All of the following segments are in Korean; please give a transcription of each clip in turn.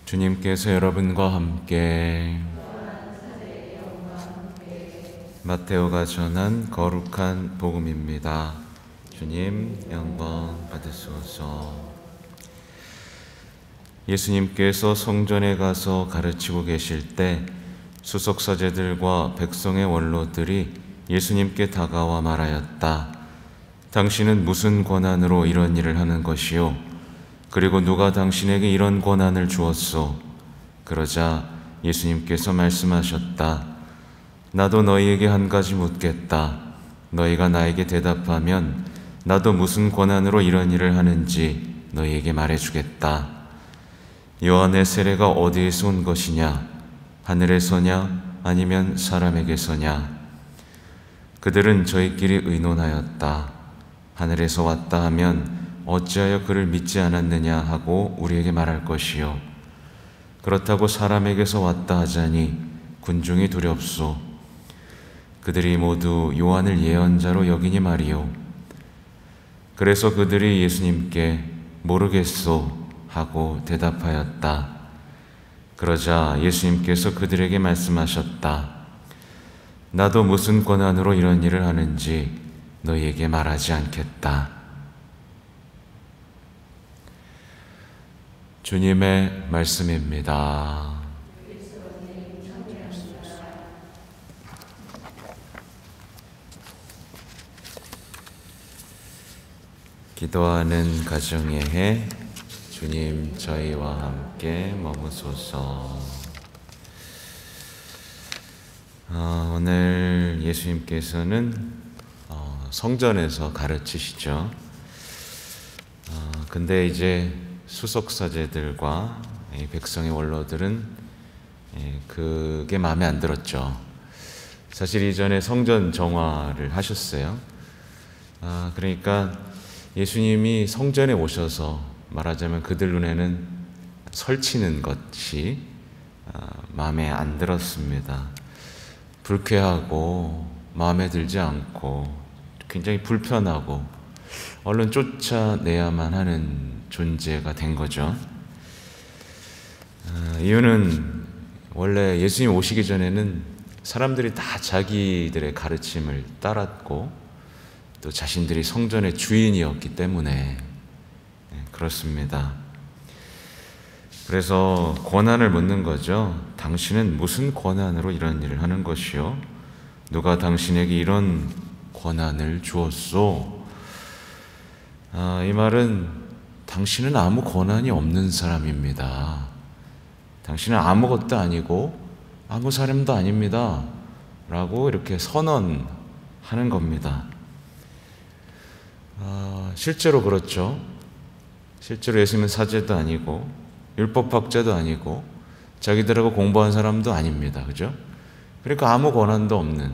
주님께서 여러분과 함께 마테오가 전한 거룩한 복음입니다. 주님 영광 받으소서. 예수님께서 성전에 가서 가르치고 계실 때 수석사제들과 백성의 원로들이 예수님께 다가와 말하였다. 당신은 무슨 권한으로 이런 일을 하는 것이요? 그리고 누가 당신에게 이런 권한을 주었소? 그러자 예수님께서 말씀하셨다. 나도 너희에게 한 가지 묻겠다. 너희가 나에게 대답하면 나도 무슨 권한으로 이런 일을 하는지 너희에게 말해주겠다. 요한의 세례가 어디에서 온 것이냐? 하늘에서냐? 아니면 사람에게서냐? 그들은 저희끼리 의논하였다. 하늘에서 왔다 하면 어찌하여 그를 믿지 않았느냐 하고 우리에게 말할 것이요. 그렇다고 사람에게서 왔다 하자니 군중이 두렵소. 그들이 모두 요한을 예언자로 여기니 말이요. 그래서 그들이 예수님께 모르겠소 하고 대답하였다. 그러자 예수님께서 그들에게 말씀하셨다. 나도 무슨 권한으로 이런 일을 하는지 너희에게 말하지 않겠다. 주님의 말씀입니다. 기도하는 가정의 해, 주님 저희와 함께 머무소서. 오늘 예수님께서는 성전에서 가르치시죠. 근데 이제 수석사제들과 백성의 원로들은 그게 마음에 안 들었죠. 사실 이전에 성전 정화를 하셨어요. 그러니까 예수님이 성전에 오셔서 말하자면 그들 눈에는 설치는 것이 마음에 안 들었습니다. 불쾌하고 마음에 들지 않고 굉장히 불편하고 얼른 쫓아내야만 하는 존재가 된 거죠. 이유는 원래 예수님 오시기 전에는 사람들이 다 자기들의 가르침을 따랐고 또 자신들이 성전의 주인이었기 때문에 그렇습니다. 그래서 권한을 묻는 거죠. 당신은 무슨 권한으로 이런 일을 하는 것이요? 누가 당신에게 이런 권한을 주었소? 이 말은 당신은 아무 권한이 없는 사람입니다. 당신은 아무것도 아니고 아무 사람도 아닙니다. 라고 이렇게 선언하는 겁니다. 실제로 그렇죠. 실제로 예수님은 사제도 아니고 율법학자도 아니고 자기들하고 공부한 사람도 아닙니다. 그죠? 그러니까 아무 권한도 없는,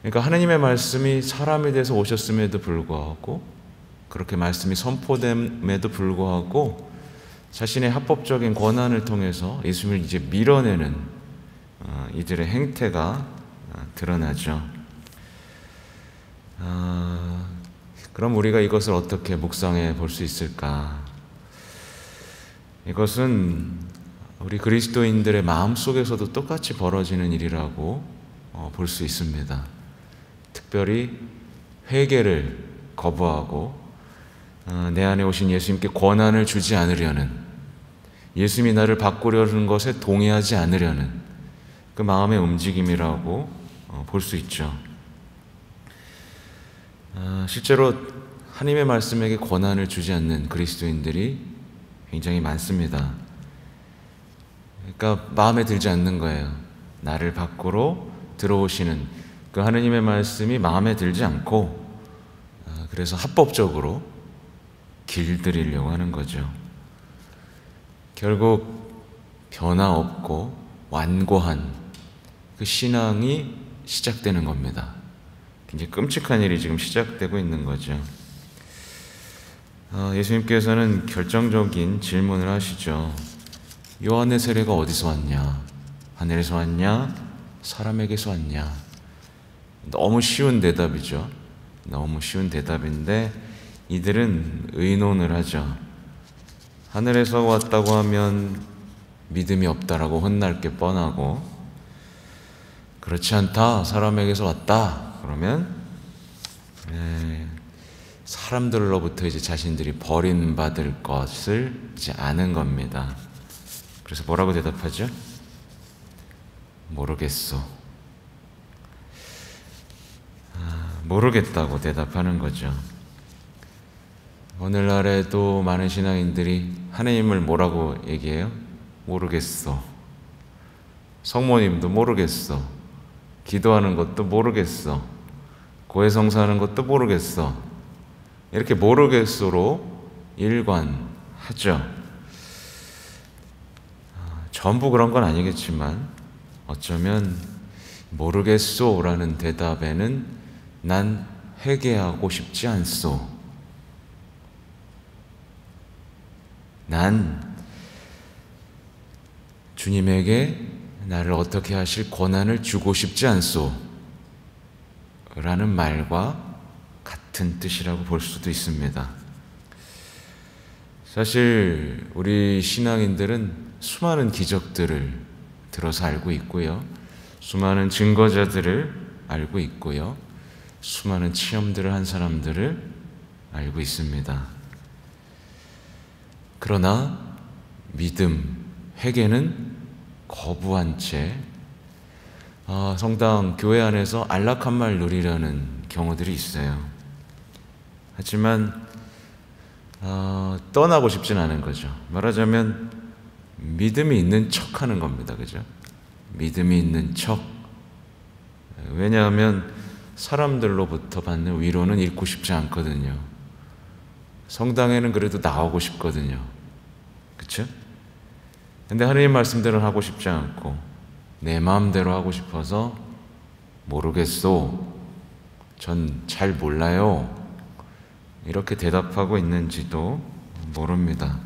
그러니까 하나님의 말씀이 사람에 대해서 오셨음에도 불구하고 그렇게 말씀이 선포됨에도 불구하고 자신의 합법적인 권한을 통해서 예수님을 이제 밀어내는 이들의 행태가 드러나죠. 그럼 우리가 이것을 어떻게 묵상해 볼 수 있을까? 이것은 우리 그리스도인들의 마음속에서도 똑같이 벌어지는 일이라고 볼 수 있습니다. 특별히 회개를 거부하고 내 안에 오신 예수님께 권한을 주지 않으려는, 예수님이 나를 바꾸려는 것에 동의하지 않으려는 그 마음의 움직임이라고 볼 수 있죠. 실제로 하나님의 말씀에게 권한을 주지 않는 그리스도인들이 굉장히 많습니다. 그러니까 마음에 들지 않는 거예요. 나를 밖으로 들어오시는 그 하나님의 말씀이 마음에 들지 않고 그래서 합법적으로 길들이려고 하는 거죠. 결국 변화 없고 완고한 그 신앙이 시작되는 겁니다. 굉장히 끔찍한 일이 지금 시작되고 있는 거죠. 예수님께서는 결정적인 질문을 하시죠. 요한의 세례가 어디서 왔냐? 하늘에서 왔냐? 사람에게서 왔냐? 너무 쉬운 대답이죠. 너무 쉬운 대답인데 이들은 의논을 하죠. 하늘에서 왔다고 하면 믿음이 없다라고 혼날 게 뻔하고, 그렇지 않다, 사람에게서 왔다 그러면 사람들로부터 이제 자신들이 버림받을 것을 이제 아는 겁니다. 그래서 뭐라고 대답하죠? 모르겠소. 모르겠다고 대답하는 거죠. 오늘날에도 많은 신앙인들이 하나님을 뭐라고 얘기해요? 모르겠어. 성모님도 모르겠어. 기도하는 것도 모르겠어. 고해성사하는 것도 모르겠어. 이렇게 모르겠소로 일관하죠. 전부 그런 건 아니겠지만 어쩌면 모르겠소라는 대답에는 난 회개하고 싶지 않소. 난 주님에게 나를 어떻게 하실 권한을 주고 싶지 않소 라는 말과 같은 뜻이라고 볼 수도 있습니다. 사실 우리 신앙인들은 수많은 기적들을 들어서 알고 있고요, 수많은 증거자들을 알고 있고요, 수많은 체험들을 한 사람들을 알고 있습니다. 그러나 믿음, 회개는 거부한 채 성당, 교회 안에서 안락한 말 누리려는 경우들이 있어요. 하지만 떠나고 싶진 않은 거죠. 말하자면 믿음이 있는 척 하는 겁니다. 그죠? 믿음이 있는 척. 왜냐하면 사람들로부터 받는 위로는 잃고 싶지 않거든요. 성당에는 그래도 나오고 싶거든요. 그쵸? 근데 하느님 말씀대로 하고 싶지 않고 내 마음대로 하고 싶어서 모르겠소, 전 잘 몰라요, 이렇게 대답하고 있는지도 모릅니다.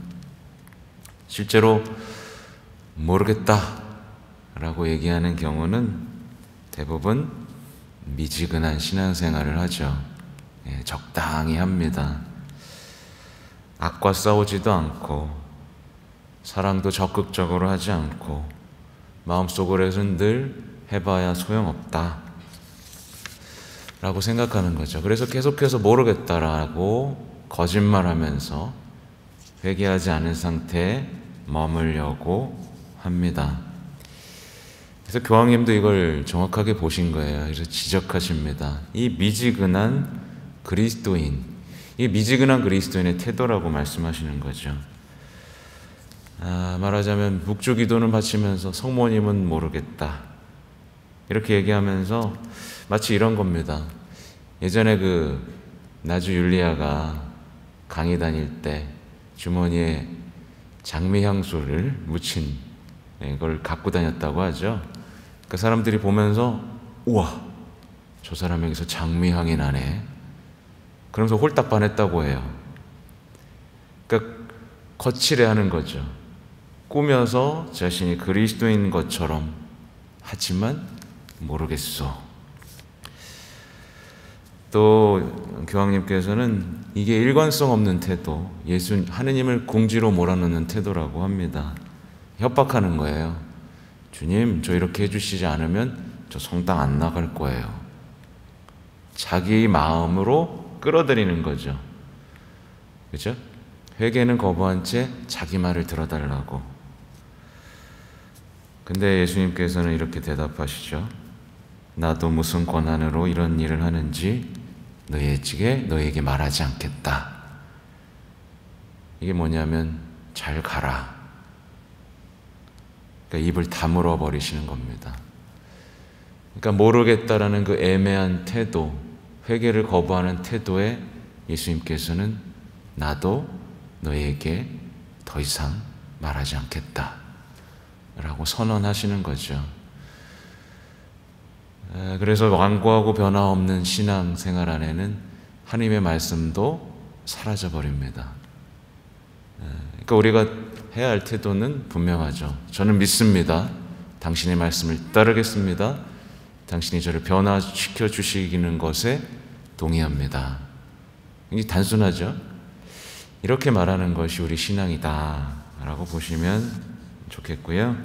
실제로 모르겠다 라고 얘기하는 경우는 대부분 미지근한 신앙생활을 하죠. 적당히 합니다. 악과 싸우지도 않고 사랑도 적극적으로 하지 않고 마음속으로는 늘 해봐야 소용없다 라고 생각하는 거죠. 그래서 계속해서 모르겠다라고 거짓말하면서 회개하지 않은 상태에 머물려고 합니다. 그래서 교황님도 이걸 정확하게 보신 거예요. 그래서 지적하십니다. 이 미지근한 그리스도인, 이 미지근한 그리스도인의 태도라고 말씀하시는 거죠. 말하자면 묵주기도는 바치면서 성모님은 모르겠다 이렇게 얘기하면서 마치 이런 겁니다. 예전에 그 나주 율리아가 강의 다닐 때 주머니에 장미향수를 묻힌 걸 갖고 다녔다고 하죠. 그 사람들이 보면서 우와, 저 사람에게서 장미향이 나네, 그러면서 홀딱 반했다고 해요. 그러니까 거칠해하는 거죠. 꾸며서 자신이 그리스도인 것처럼 하지만 모르겠소. 또 교황님께서는 이게 일관성 없는 태도, 하느님을 궁지로 몰아넣는 태도라고 합니다. 협박하는 거예요. 주님, 저 이렇게 해주시지 않으면 저 성당 안 나갈 거예요. 자기 마음으로 끌어들이는 거죠. 그렇죠? 회개는 거부한 채 자기 말을 들어달라고. 근데 예수님께서는 이렇게 대답하시죠. 나도 무슨 권한으로 이런 일을 하는지 너희에게 말하지 않겠다. 이게 뭐냐면 잘 가라. 그러니까 입을 다물어 버리시는 겁니다. 그러니까 모르겠다라는 그 애매한 태도, 회개를 거부하는 태도에 예수님께서는 나도 너희에게 더 이상 말하지 않겠다 라고 선언하시는 거죠. 그래서 완고하고 변화없는 신앙생활 안에는 하나님의 말씀도 사라져버립니다. 그러니까 우리가 해야 할 태도는 분명하죠. 저는 믿습니다. 당신의 말씀을 따르겠습니다. 당신이 저를 변화시켜 주시는 것에 동의합니다. 이게 단순하죠. 이렇게 말하는 것이 우리 신앙이다 라고 보시면 좋겠고요.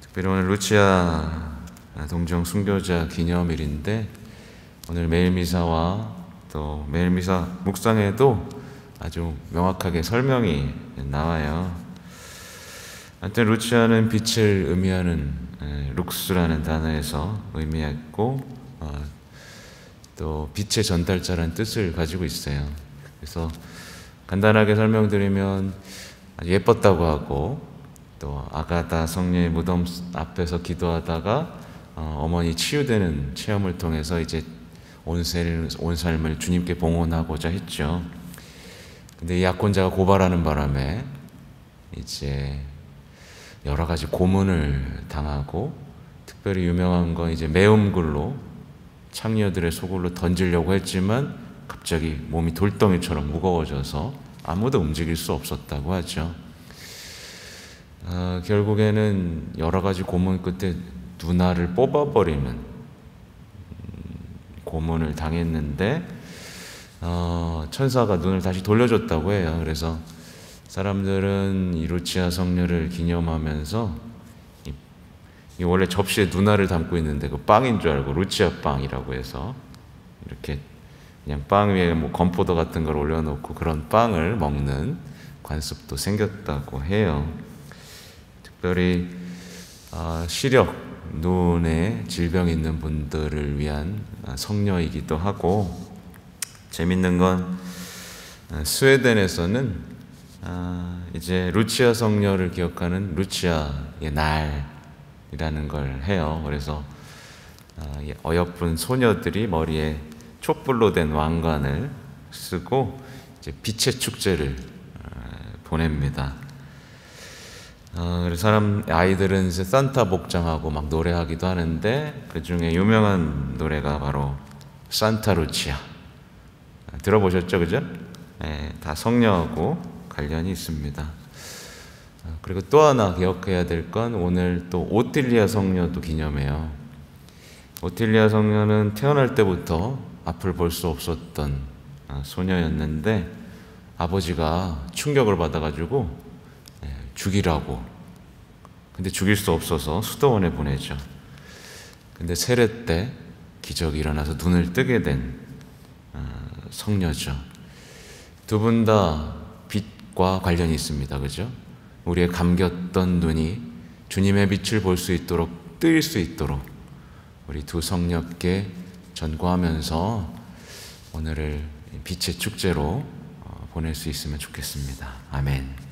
특별히 오늘 루치아 동정 순교자 기념일인데 오늘 매일미사와 또 매일미사 묵상에도 아주 명확하게 설명이 나와요. 하여튼 루치아는 빛을 의미하는 룩스라는 단어에서 의미했고 또 빛의 전달자라는 뜻을 가지고 있어요. 그래서 간단하게 설명드리면 아주 예뻤다고 하고 또 아가다 성녀의 무덤 앞에서 기도하다가 어머니 치유되는 체험을 통해서 이제 온 삶을 주님께 봉헌하고자 했죠. 근데 이 약혼자가 고발하는 바람에 이제 여러 가지 고문을 당하고 특별히 유명한 건 이제 매음굴로 창녀들의 소굴로 던지려고 했지만 갑자기 몸이 돌덩이처럼 무거워져서 아무도 움직일 수 없었다고 하죠. 결국에는 여러 가지 고문 끝에 눈알을 뽑아버리는 고문을 당했는데 천사가 눈을 다시 돌려줬다고 해요. 그래서 사람들은 이 루치아 성녀를 기념하면서 이 원래 접시에 눈알을 담고 있는데 그 빵인 줄 알고 루치아 빵이라고 해서 이렇게 그냥 빵 위에 뭐 건포도 같은 걸 올려놓고 그런 빵을 먹는 관습도 생겼다고 해요. 특별히 시력, 눈에 질병이 있는 분들을 위한 성녀이기도 하고, 재밌는 건 스웨덴에서는 이제 루치아 성녀를 기억하는 루치아의 날이라는 걸 해요. 그래서 어여쁜 소녀들이 머리에 촛불로 된 왕관을 쓰고 이제 빛의 축제를 보냅니다. 그래서 아이들은 이제 산타 복장하고 막 노래하기도 하는데 그 중에 유명한 노래가 바로 산타 루치아. 들어보셨죠, 그죠? 네, 다 성녀하고 관련이 있습니다. 그리고 또 하나 기억해야 될 건 오늘 또 오틸리아 성녀도 기념해요. 오틸리아 성녀는 태어날 때부터 앞을 볼 수 없었던 소녀였는데 아버지가 충격을 받아가지고 죽이라고. 근데 죽일 수 없어서 수도원에 보내죠. 근데 세례 때 기적이 일어나서 눈을 뜨게 된 성녀죠. 두 분 다 빛과 관련이 있습니다. 그죠? 우리의 감겼던 눈이 주님의 빛을 볼 수 있도록, 뜨일 수 있도록 우리 두 성녀께 전구하면서 오늘을 빛의 축제로 보낼 수 있으면 좋겠습니다. 아멘.